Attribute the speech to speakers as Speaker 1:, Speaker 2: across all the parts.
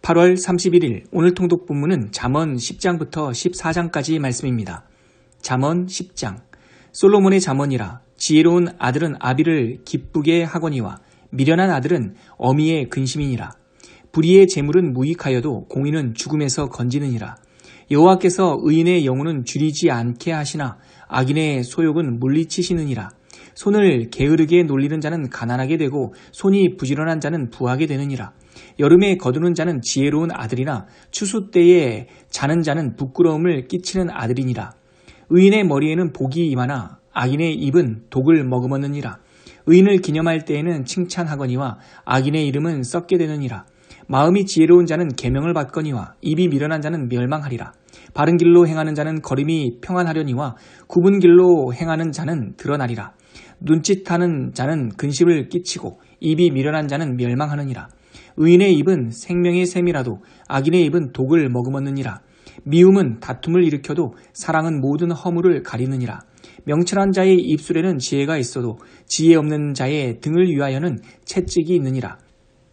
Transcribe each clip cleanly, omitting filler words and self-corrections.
Speaker 1: 8월 31일 오늘 통독 본문은 잠언 10장부터 14장까지 말씀입니다. 잠언 10장. 솔로몬의 잠언이라. 지혜로운 아들은 아비를 기쁘게 하거니와 미련한 아들은 어미의 근심이니라. 불의의 재물은 무익하여도 공의는 죽음에서 건지느니라. 여호와께서 의인의 영혼은 줄이지 않게 하시나 악인의 소욕은 물리치시느니라. 손을 게으르게 놀리는 자는 가난하게 되고 손이 부지런한 자는 부하게 되느니라. 여름에 거두는 자는 지혜로운 아들이나 추수 때에 자는 자는 부끄러움을 끼치는 아들이니라. 의인의 머리에는 복이 임하나 악인의 입은 독을 머금었느니라. 의인을 기념할 때에는 칭찬하거니와 악인의 이름은 썩게 되느니라. 마음이 지혜로운 자는 계명을 받거니와 입이 미련한 자는 멸망하리라. 바른 길로 행하는 자는 걸음이 평안하려니와 굽은 길로 행하는 자는 드러나리라. 눈짓하는 자는 근심을 끼치고 입이 미련한 자는 멸망하느니라. 의인의 입은 생명의 샘이라도 악인의 입은 독을 머금었느니라. 미움은 다툼을 일으켜도 사랑은 모든 허물을 가리느니라. 명철한 자의 입술에는 지혜가 있어도 지혜 없는 자의 등을 위하여는 채찍이 있느니라.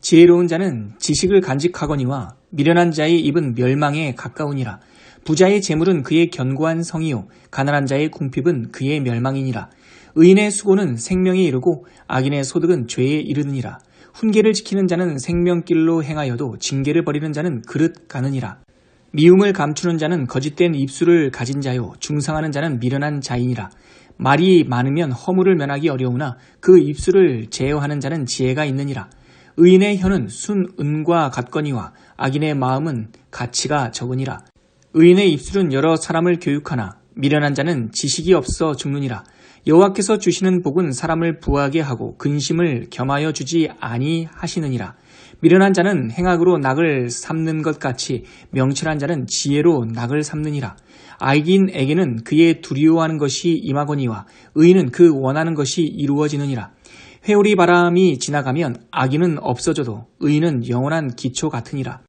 Speaker 1: 지혜로운 자는 지식을 간직하거니와 미련한 자의 입은 멸망에 가까우니라. 부자의 재물은 그의 견고한 성이요 가난한 자의 궁핍은 그의 멸망이니라. 의인의 수고는 생명에 이르고 악인의 소득은 죄에 이르느니라. 훈계를 지키는 자는 생명길로 행하여도 징계를 버리는 자는 그릇 가느니라. 미움을 감추는 자는 거짓된 입술을 가진 자요 중상하는 자는 미련한 자이니라. 말이 많으면 허물을 면하기 어려우나 그 입술을 제어하는 자는 지혜가 있느니라. 의인의 혀는 순은과 같거니와 악인의 마음은 가치가 적으니라. 의인의 입술은 여러 사람을 교육하나 미련한 자는 지식이 없어 죽느니라. 여호와께서 주시는 복은 사람을 부하게 하고 근심을 겸하여 주지 아니하시느니라. 미련한 자는 행악으로 낙을 삼는 것 같이 명철한 자는 지혜로 낙을 삼느니라. 악인에게는 그의 두려워하는 것이 임하거니와 의인은 그 원하는 것이 이루어지느니라. 회오리 바람이 지나가면 악인은 없어져도 의인은 영원한 기초 같으니라.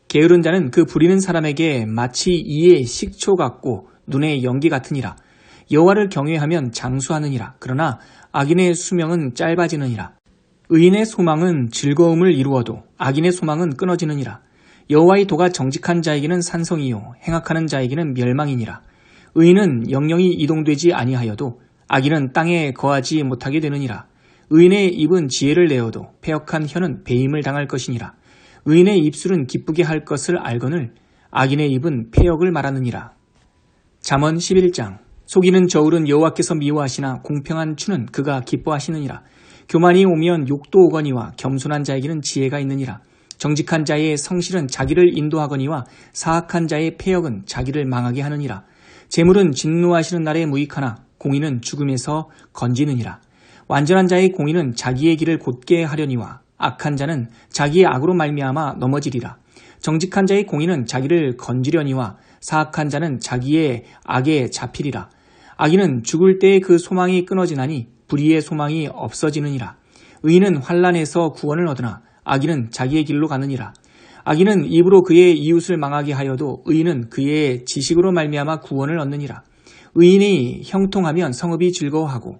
Speaker 1: 게으른 자는 그 부리는 사람에게 마치 이의 식초 같고 눈의 연기 같으니라. 여호와를 경외하면 장수하느니라. 그러나 악인의 수명은 짧아지느니라. 의인의 소망은 즐거움을 이루어도 악인의 소망은 끊어지느니라. 여호와의 도가 정직한 자에게는 산성이요 행악하는 자에게는 멸망이니라. 의인은 영영이 이동되지 아니하여도 악인은 땅에 거하지 못하게 되느니라. 의인의 입은 지혜를 내어도 패역한 혀는 배임을 당할 것이니라. 의인의 입술은 기쁘게 할 것을 알거늘 악인의 입은 패역을 말하느니라. 잠언 11장. 속이는 저울은 여호와께서 미워하시나 공평한 추는 그가 기뻐하시느니라. 교만이 오면 욕도 오거니와 겸손한 자에게는 지혜가 있느니라. 정직한 자의 성실은 자기를 인도하거니와 사악한 자의 패역은 자기를 망하게 하느니라. 재물은 진노하시는 날에 무익하나 공의는 죽음에서 건지느니라. 완전한 자의 공의는 자기의 길을 곧게 하려니와 악한 자는 자기의 악으로 말미암아 넘어지리라. 정직한 자의 공의는 자기를 건지려니와 사악한 자는 자기의 악에 잡히리라. 악인은 죽을 때에 그 소망이 끊어지나니 불의의 소망이 없어지느니라. 의인은 환난에서 구원을 얻으나 악인은 자기의 길로 가느니라. 악인은 입으로 그의 이웃을 망하게 하여도 의인은 그의 지식으로 말미암아 구원을 얻느니라. 의인이 형통하면 성읍이 즐거워하고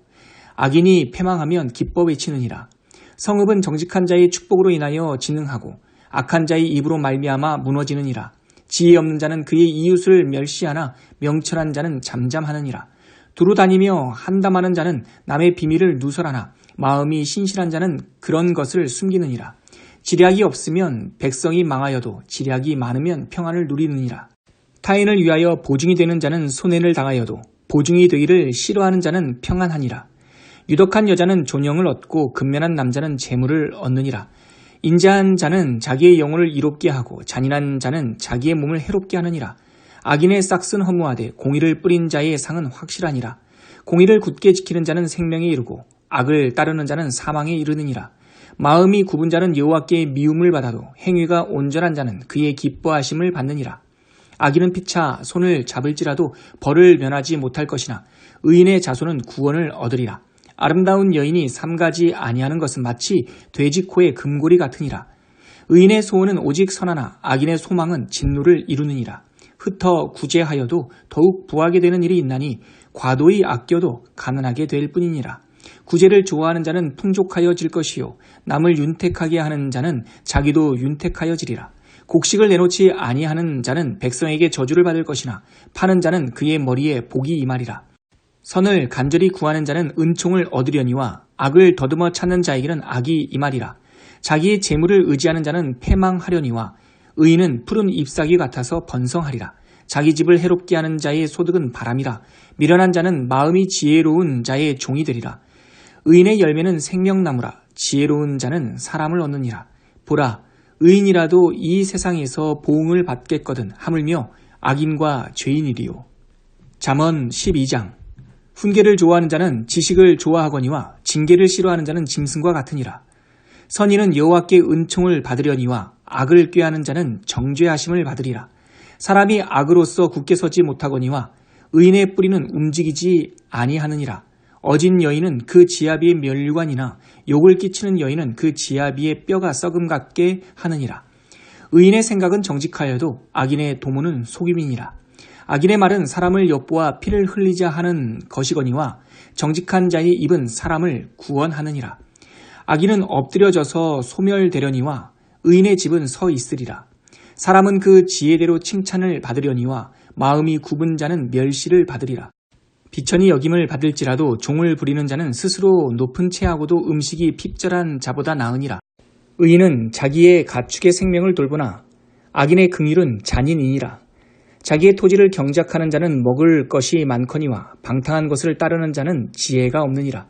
Speaker 1: 악인이 패망하면 기뻐 외치느니라. 성읍은 정직한 자의 축복으로 인하여 진흥하고 악한 자의 입으로 말미암아 무너지느니라. 지혜 없는 자는 그의 이웃을 멸시하나 명철한 자는 잠잠하느니라. 두루 다니며 한담하는 자는 남의 비밀을 누설하나 마음이 신실한 자는 그런 것을 숨기느니라. 지략이 없으면 백성이 망하여도 지략이 많으면 평안을 누리느니라. 타인을 위하여 보증이 되는 자는 손해를 당하여도 보증이 되기를 싫어하는 자는 평안하니라. 유덕한 여자는 존영을 얻고 근면한 남자는 재물을 얻느니라. 인자한 자는 자기의 영혼을 이롭게 하고 잔인한 자는 자기의 몸을 해롭게 하느니라. 악인의 싹은 허무하되 공의를 뿌린 자의 상은 확실하니라. 공의를 굳게 지키는 자는 생명에 이르고 악을 따르는 자는 사망에 이르느니라. 마음이 굽은 자는 여호와께 미움을 받아도 행위가 온전한 자는 그의 기뻐하심을 받느니라. 악인은 피차 손을 잡을지라도 벌을 면하지 못할 것이나 의인의 자손은 구원을 얻으리라. 아름다운 여인이 삼가지 아니하는 것은 마치 돼지 코의 금고리 같으니라. 의인의 소원은 오직 선하나 악인의 소망은 진노를 이루느니라. 흩어 구제하여도 더욱 부하게 되는 일이 있나니 과도히 아껴도 가난하게 될 뿐이니라. 구제를 좋아하는 자는 풍족하여질 것이요 남을 윤택하게 하는 자는 자기도 윤택하여지리라. 곡식을 내놓지 아니하는 자는 백성에게 저주를 받을 것이나 파는 자는 그의 머리에 복이 임하리라. 선을 간절히 구하는 자는 은총을 얻으려니와 악을 더듬어 찾는 자에게는 악이 임하리라. 자기의 재물을 의지하는 자는 패망하려니와 의인은 푸른 잎사귀 같아서 번성하리라. 자기 집을 해롭게 하는 자의 소득은 바람이라. 미련한 자는 마음이 지혜로운 자의 종이 되리라. 의인의 열매는 생명나무라. 지혜로운 자는 사람을 얻느니라. 보라, 의인이라도 이 세상에서 보응을 받겠거든 하물며 악인과 죄인이리요. 잠언 12장. 훈계를 좋아하는 자는 지식을 좋아하거니와 징계를 싫어하는 자는 짐승과 같으니라. 선인은 여호와께 은총을 받으려니와 악을 꾀하는 자는 정죄하심을 받으리라. 사람이 악으로서 굳게 서지 못하거니와 의인의 뿌리는 움직이지 아니하느니라. 어진 여인은 그 지아비의 멸류관이나 욕을 끼치는 여인은 그 지아비의 뼈가 썩음 같게 하느니라. 의인의 생각은 정직하여도 악인의 도모는 속임이니라. 악인의 말은 사람을 엿보아 피를 흘리자 하는 것이거니와 정직한 자의 입은 사람을 구원하느니라. 악인은 엎드려져서 소멸되려니와 의인의 집은 서 있으리라. 사람은 그 지혜대로 칭찬을 받으려니와 마음이 굽은 자는 멸시를 받으리라. 비천이 여김을 받을지라도 종을 부리는 자는 스스로 높은 채하고도 음식이 핍절한 자보다 나으니라. 의인은 자기의 가축의 생명을 돌보나 악인의 긍휼은 잔인이니라. 자기의 토지를 경작하는 자는 먹을 것이 많거니와 방탕한 것을 따르는 자는 지혜가 없느니라.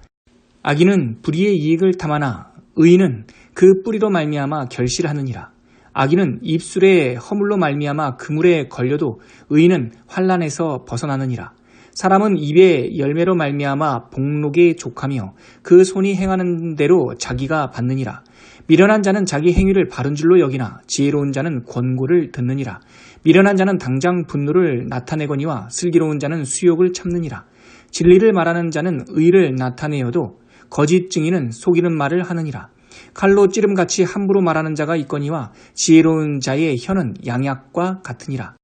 Speaker 1: 악인은 불의의 이익을 탐하나 의인은 그 뿌리로 말미암아 결실하느니라. 악인은 입술의 허물로 말미암아 그물에 걸려도 의인은 환난에서 벗어나느니라. 사람은 입의 열매로 말미암아 복록에 족하며 그 손이 행하는 대로 자기가 받느니라. 미련한 자는 자기 행위를 바른 줄로 여기나 지혜로운 자는 권고를 듣느니라. 미련한 자는 당장 분노를 나타내거니와 슬기로운 자는 수욕을 참느니라. 진리를 말하는 자는 의를 나타내어도 거짓 증인은 속이는 말을 하느니라. 칼로 찌름같이 함부로 말하는 자가 있거니와 지혜로운 자의 혀는 양약과 같으니라.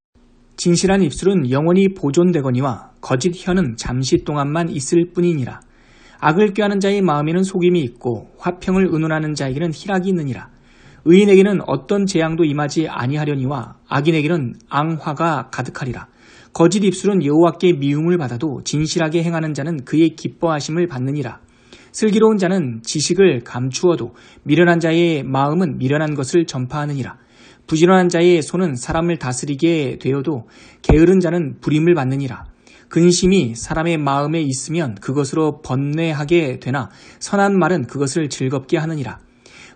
Speaker 1: 진실한 입술은 영원히 보존되거니와 거짓 혀는 잠시 동안만 있을 뿐이니라. 악을 꾀하는 자의 마음에는 속임이 있고 화평을 의논하는 자에게는 희락이 있느니라. 의인에게는 어떤 재앙도 임하지 아니하려니와 악인에게는 앙화가 가득하리라. 거짓 입술은 여호와께 미움을 받아도 진실하게 행하는 자는 그의 기뻐하심을 받느니라. 슬기로운 자는 지식을 감추어도 미련한 자의 마음은 미련한 것을 전파하느니라. 부지런한 자의 손은 사람을 다스리게 되어도 게으른 자는 불임을 받느니라. 근심이 사람의 마음에 있으면 그것으로 번뇌하게 되나 선한 말은 그것을 즐겁게 하느니라.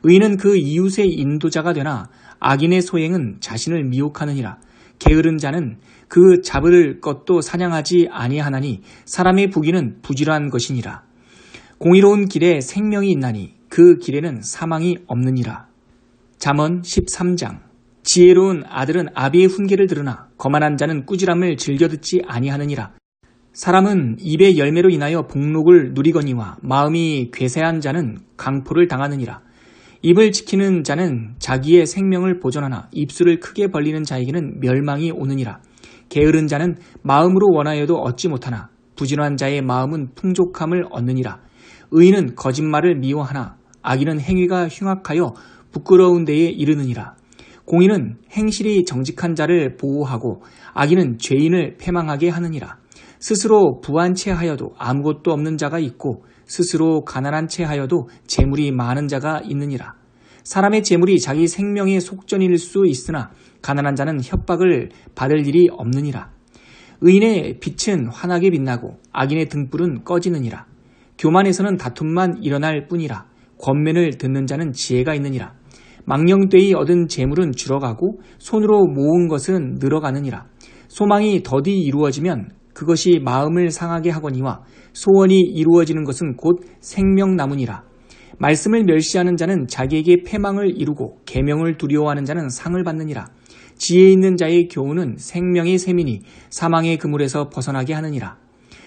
Speaker 1: 의인은 그 이웃의 인도자가 되나 악인의 소행은 자신을 미혹하느니라. 게으른 자는 그 잡을 것도 사냥하지 아니하나니 사람의 부귀는 부지런한 것이니라. 공의로운 길에 생명이 있나니 그 길에는 사망이 없느니라. 잠언 13장. 지혜로운 아들은 아비의 훈계를 들으나 거만한 자는 꾸지람을 즐겨 듣지 아니하느니라. 사람은 입의 열매로 인하여 복록을 누리거니와 마음이 괴세한 자는 강포를 당하느니라. 입을 지키는 자는 자기의 생명을 보존하나 입술을 크게 벌리는 자에게는 멸망이 오느니라. 게으른 자는 마음으로 원하여도 얻지 못하나 부지런한 자의 마음은 풍족함을 얻느니라. 의인은 거짓말을 미워하나 악인은 행위가 흉악하여 부끄러운 데에 이르느니라. 공의는 행실이 정직한 자를 보호하고 악인은 죄인을 패망하게 하느니라. 스스로 부한 채 하여도 아무것도 없는 자가 있고 스스로 가난한 채 하여도 재물이 많은 자가 있느니라. 사람의 재물이 자기 생명의 속전일 수 있으나 가난한 자는 협박을 받을 일이 없느니라. 의인의 빛은 환하게 빛나고 악인의 등불은 꺼지느니라. 교만에서는 다툼만 일어날 뿐이라. 권면을 듣는 자는 지혜가 있느니라. 망령되이 얻은 재물은 줄어가고 손으로 모은 것은 늘어가느니라. 소망이 더디 이루어지면 그것이 마음을 상하게 하거니와 소원이 이루어지는 것은 곧 생명나무니라. 말씀을 멸시하는 자는 자기에게 패망을 이루고 계명을 두려워하는 자는 상을 받느니라. 지혜 있는 자의 교훈은 생명의 샘이니 사망의 그물에서 벗어나게 하느니라.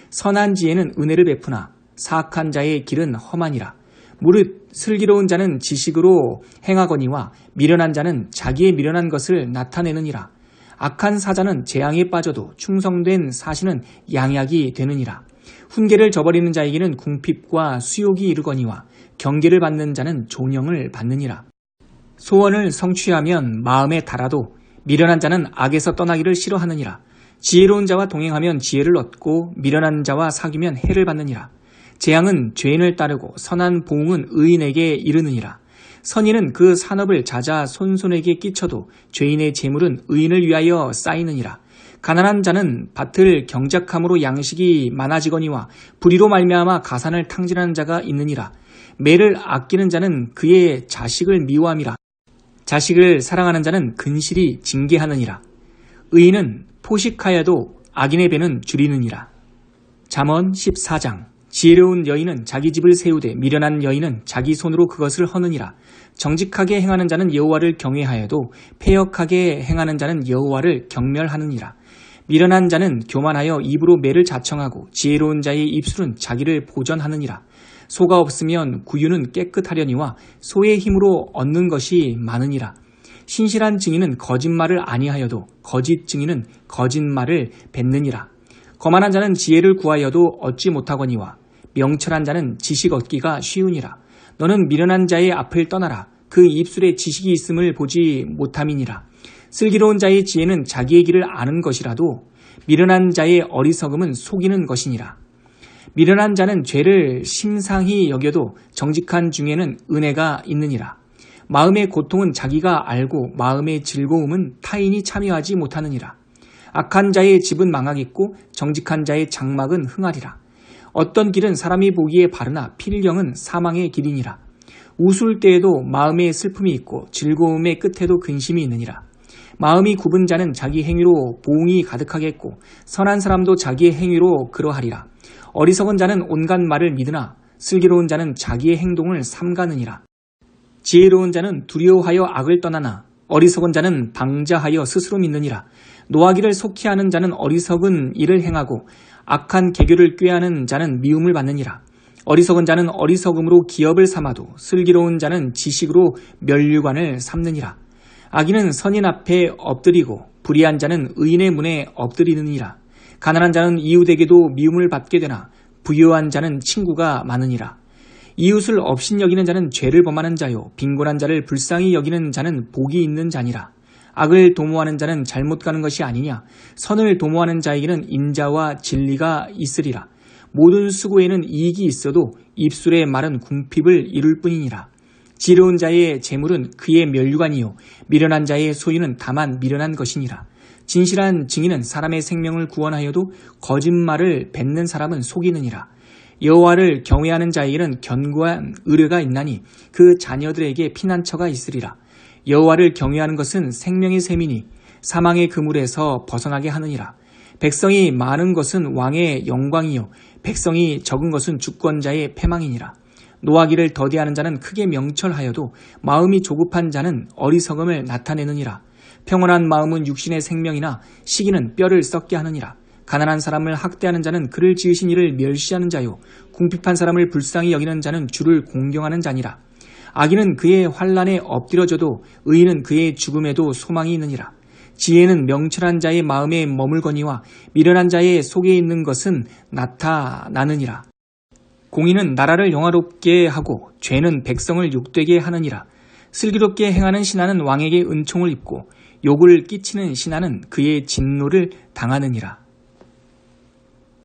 Speaker 1: 선한 지혜는 은혜를 베푸나 사악한 자의 길은 험하니라. 무릇 슬기로운 자는 지식으로 행하거니와 미련한 자는 자기의 미련한 것을 나타내느니라. 악한 사자는 재앙에 빠져도 충성된 사신은 양약이 되느니라. 훈계를 저버리는 자에게는 궁핍과 수욕이 이르거니와 경계를 받는 자는 존영을 받느니라. 소원을 성취하면 마음에 달아도 미련한 자는 악에서 떠나기를 싫어하느니라. 지혜로운 자와 동행하면 지혜를 얻고 미련한 자와 사귀면 해를 받느니라. 재앙은 죄인을 따르고 선한 보응은 의인에게 이르느니라. 선인은 그 산업을 자자 손손에게 끼쳐도 죄인의 재물은 의인을 위하여 쌓이느니라. 가난한 자는 밭을 경작함으로 양식이 많아지거니와 불의로 말미암아 가산을 탕진하는 자가 있느니라. 매를 아끼는 자는 그의 자식을 미워함이라. 자식을 사랑하는 자는 근실이 징계하느니라. 의인은 포식하여도 악인의 배는 줄이느니라. 잠언 14장. 지혜로운 여인은 자기 집을 세우되 미련한 여인은 자기 손으로 그것을 허느니라. 정직하게 행하는 자는 여호와를 경외하여도 패역하게 행하는 자는 여호와를 경멸하느니라. 미련한 자는 교만하여 입으로 매를 자청하고 지혜로운 자의 입술은 자기를 보전하느니라. 소가 없으면 구유는 깨끗하려니와 소의 힘으로 얻는 것이 많으니라. 신실한 증인은 거짓말을 아니하여도 거짓 증인은 거짓말을 뱉느니라. 거만한 자는 지혜를 구하여도 얻지 못하거니와 명철한 자는 지식 얻기가 쉬우니라. 너는 미련한 자의 앞을 떠나라. 그 입술에 지식이 있음을 보지 못함이니라. 슬기로운 자의 지혜는 자기의 길을 아는 것이라도 미련한 자의 어리석음은 속이는 것이니라. 미련한 자는 죄를 심상히 여겨도 정직한 중에는 은혜가 있느니라. 마음의 고통은 자기가 알고 마음의 즐거움은 타인이 참여하지 못하느니라. 악한 자의 집은 망하겠고 정직한 자의 장막은 흥하리라. 어떤 길은 사람이 보기에 바르나 필경은 사망의 길이니라. 웃을 때에도 마음에 슬픔이 있고 즐거움의 끝에도 근심이 있느니라. 마음이 굽은 자는 자기 행위로 보응이 가득하겠고 선한 사람도 자기의 행위로 그러하리라. 어리석은 자는 온갖 말을 믿으나 슬기로운 자는 자기의 행동을 삼가느니라. 지혜로운 자는 두려워하여 악을 떠나나 어리석은 자는 방자하여 스스로 믿느니라. 노하기를 속히 하는 자는 어리석은 일을 행하고 악한 계교를 꾀하는 자는 미움을 받느니라. 어리석은 자는 어리석음으로 기업을 삼아도 슬기로운 자는 지식으로 면류관을 삼느니라. 악인은 선인 앞에 엎드리고 불의한 자는 의인의 문에 엎드리느니라. 가난한 자는 이웃에게도 미움을 받게 되나 부유한 자는 친구가 많으니라. 이웃을 업신여기는 자는 죄를 범하는 자요 빈곤한 자를 불쌍히 여기는 자는 복이 있는 자니라. 악을 도모하는 자는 잘못 가는 것이 아니냐. 선을 도모하는 자에게는 인자와 진리가 있으리라. 모든 수고에는 이익이 있어도 입술의 말은 궁핍을 이룰 뿐이니라. 지혜로운 자의 재물은 그의 면류관이요 미련한 자의 소유는 다만 미련한 것이니라. 진실한 증인은 사람의 생명을 구원하여도 거짓말을 뱉는 사람은 속이느니라. 여호와를 경외하는 자에게는 견고한 의뢰가 있나니 그 자녀들에게 피난처가 있으리라. 여호와를 경외하는 것은 생명의 셈이니 사망의 그물에서 벗어나게 하느니라. 백성이 많은 것은 왕의 영광이요 백성이 적은 것은 주권자의 패망이니라. 노하기를 더디하는 자는 크게 명철하여도 마음이 조급한 자는 어리석음을 나타내느니라. 평온한 마음은 육신의 생명이나 시기는 뼈를 썩게 하느니라. 가난한 사람을 학대하는 자는 그를 지으신 이를 멸시하는 자요 궁핍한 사람을 불쌍히 여기는 자는 주를 공경하는 자니라. 악인은 그의 환난에 엎드려져도 의인은 그의 죽음에도 소망이 있느니라. 지혜는 명철한 자의 마음에 머물거니와 미련한 자의 속에 있는 것은 나타나느니라. 공의는 나라를 영화롭게 하고 죄는 백성을 욕되게 하느니라. 슬기롭게 행하는 신하는 왕에게 은총을 입고 욕을 끼치는 신하는 그의 진노를 당하느니라.